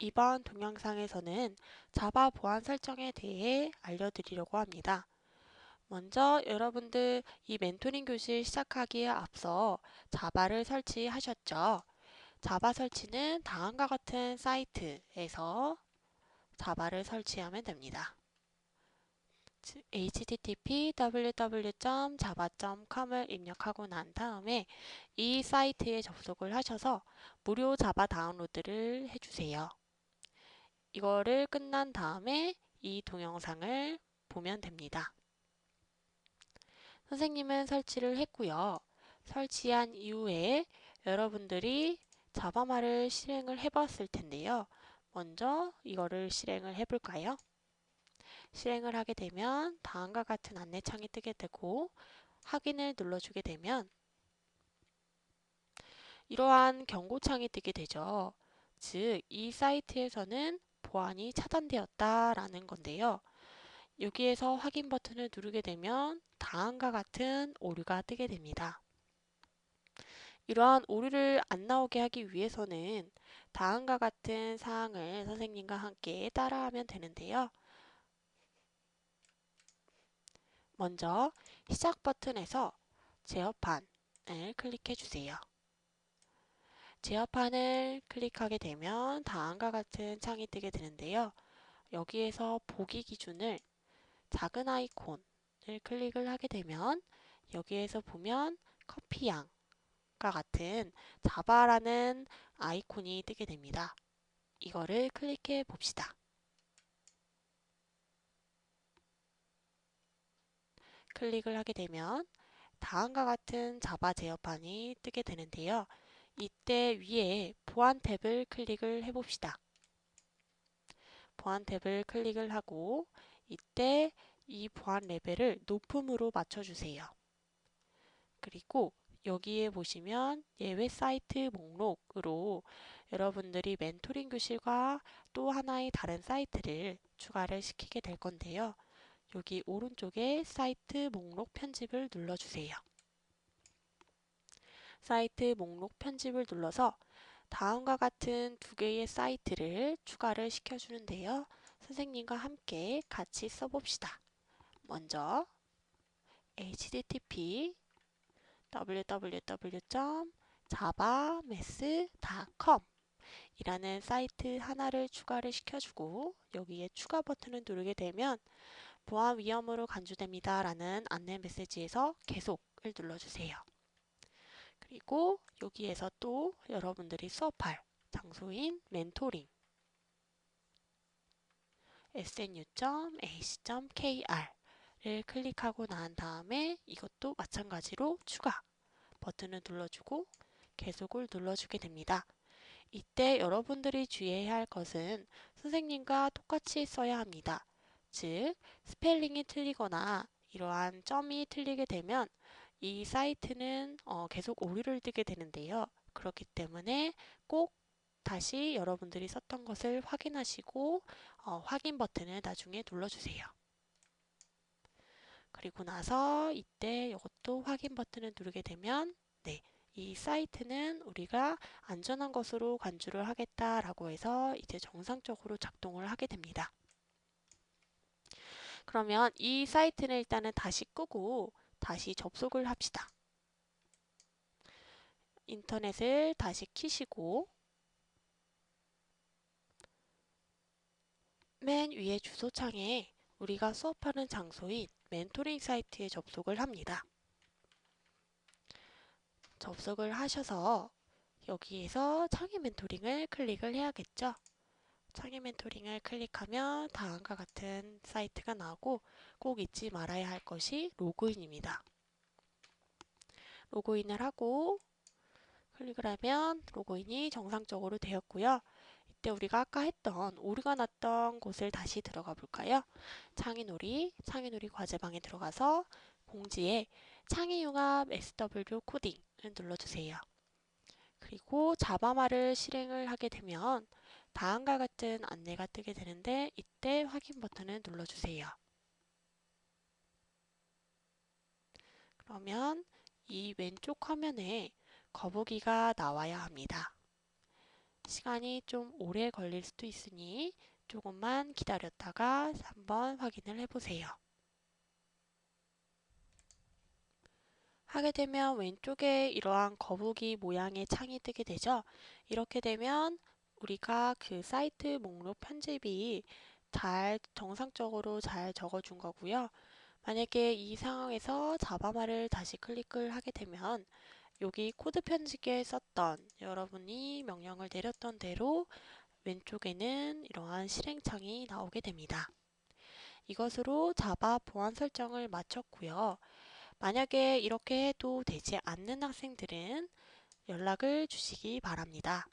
이번 동영상에서는 자바 보안 설정에 대해 알려드리려고 합니다. 먼저 여러분들 이 멘토링 교실 시작하기에 앞서 자바를 설치하셨죠? 자바 설치는 다음과 같은 사이트에서 자바를 설치하면 됩니다. http www.java.com을 입력하고 난 다음에 이 사이트에 접속을 하셔서 무료 자바 다운로드를 해주세요. 이거를 끝난 다음에 이 동영상을 보면 됩니다. 선생님은 설치를 했고요. 설치한 이후에 여러분들이 자바마를 실행을 해봤을 텐데요. 먼저 이거를 실행을 해볼까요? 실행을 하게 되면 다음과 같은 안내창이 뜨게 되고 확인을 눌러주게 되면 이러한 경고창이 뜨게 되죠. 즉, 이 사이트에서는 보안이 차단되었다라는 건데요. 여기에서 확인 버튼을 누르게 되면 다음과 같은 오류가 뜨게 됩니다. 이러한 오류를 안 나오게 하기 위해서는 다음과 같은 사항을 선생님과 함께 따라하면 되는데요. 먼저 시작 버튼에서 제어판을 클릭해 주세요. 제어판을 클릭하게 되면 다음과 같은 창이 뜨게 되는데요. 여기에서 보기 기준을 작은 아이콘을 클릭을 하게 되면 여기에서 보면 커피향과 같은 자바라는 아이콘이 뜨게 됩니다. 이거를 클릭해 봅시다. 클릭을 하게 되면 다음과 같은 자바 제어판이 뜨게 되는데요. 이때 위에 보안 탭을 클릭을 해 봅시다. 보안 탭을 클릭을 하고 이때 이 보안 레벨을 높음으로 맞춰주세요. 그리고 여기에 보시면 예외 사이트 목록으로 여러분들이 멘토링 교실과 또 하나의 다른 사이트를 추가를 시키게 될 건데요. 여기 오른쪽에 사이트 목록 편집을 눌러주세요. 사이트 목록 편집을 눌러서 다음과 같은 두 개의 사이트를 추가를 시켜주는데요. 선생님과 함께 같이 써봅시다. 먼저 http www.javamess.com 이라는 사이트 하나를 추가를 시켜주고 여기에 추가 버튼을 누르게 되면 보안 위험으로 간주됩니다 라는 안내 메시지에서 계속을 눌러주세요. 그리고 여기에서 또 여러분들이 수업할 장소인 멘토링 snu.ac.kr을 클릭하고 난 다음에 이것도 마찬가지로 추가 버튼을 눌러주고 계속을 눌러주게 됩니다. 이때 여러분들이 주의해야 할 것은 선생님과 똑같이 써야 합니다. 즉, 스펠링이 틀리거나 이러한 점이 틀리게 되면 이 사이트는 계속 오류를 뜨게 되는데요. 그렇기 때문에 꼭 다시 여러분들이 썼던 것을 확인하시고 확인 버튼을 나중에 눌러주세요. 그리고 나서 이때 이것도 확인 버튼을 누르게 되면 네, 이 사이트는 우리가 안전한 것으로 간주를 하겠다라고 해서 이제 정상적으로 작동을 하게 됩니다. 그러면 이 사이트는 일단은 다시 끄고 다시 접속을 합시다. 인터넷을 다시 켜시고 맨 위에 주소창에 우리가 수업하는 장소인 멘토링 사이트에 접속을 합니다. 접속을 하셔서 여기에서 창의 멘토링을 클릭을 해야겠죠. 창의 멘토링을 클릭하면 다음과 같은 사이트가 나오고 꼭 잊지 말아야 할 것이 로그인입니다. 로그인을 하고 클릭을 하면 로그인이 정상적으로 되었고요. 이때 우리가 아까 했던 오류가 났던 곳을 다시 들어가 볼까요? 창의놀이 과제방에 들어가서 공지에 창의융합 SW 코딩을 눌러주세요. 그리고 자바마를 실행을 하게 되면 다음과 같은 안내가 뜨게 되는데 이때 확인 버튼을 눌러주세요. 그러면 이 왼쪽 화면에 거북이가 나와야 합니다. 시간이 좀 오래 걸릴 수도 있으니 조금만 기다렸다가 한번 확인을 해보세요. 하게 되면 왼쪽에 이러한 거북이 모양의 창이 뜨게 되죠. 이렇게 되면 우리가 그 사이트 목록 편집이 정상적으로 잘 적어준 거고요. 만약에 이 상황에서 자바마를 다시 클릭을 하게 되면 여기 코드 편집기에 썼던 여러분이 명령을 내렸던 대로 왼쪽에는 이러한 실행창이 나오게 됩니다. 이것으로 자바 보안 설정을 마쳤고요. 만약에 이렇게 해도 되지 않는 학생들은 연락을 주시기 바랍니다.